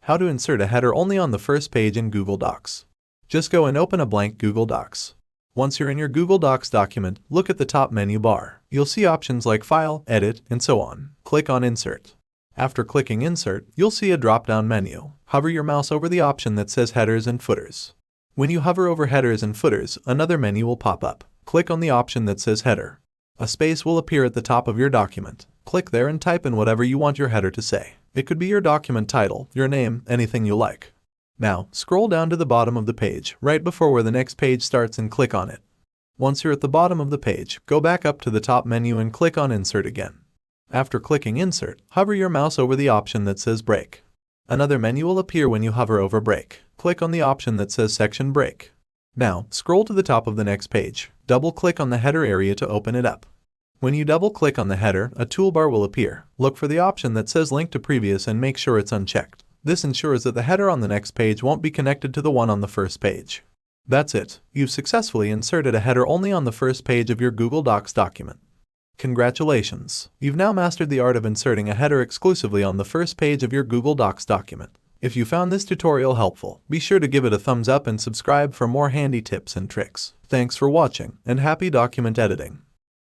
How to insert a header only on the first page in Google Docs. Just go and open a blank Google Docs. Once you're in your Google Docs document, look at the top menu bar. You'll see options like File, Edit, and so on. Click on Insert. After clicking Insert, you'll see a drop-down menu. Hover your mouse over the option that says Headers and Footers. When you hover over Headers and Footers, another menu will pop up. Click on the option that says Header. A space will appear at the top of your document. Click there and type in whatever you want your header to say. It could be your document title, your name, anything you like. Now, scroll down to the bottom of the page, right before where the next page starts, and click on it. Once you're at the bottom of the page, go back up to the top menu and click on Insert again. After clicking Insert, hover your mouse over the option that says Break. Another menu will appear when you hover over Break. Click on the option that says Section Break. Now, scroll to the top of the next page. Double-click on the header area to open it up. When you double-click on the header, a toolbar will appear. Look for the option that says Link to Previous and make sure it's unchecked. This ensures that the header on the next page won't be connected to the one on the first page. That's it. You've successfully inserted a header only on the first page of your Google Docs document. Congratulations! You've now mastered the art of inserting a header exclusively on the first page of your Google Docs document. If you found this tutorial helpful, be sure to give it a thumbs up and subscribe for more handy tips and tricks. Thanks for watching, and happy document editing!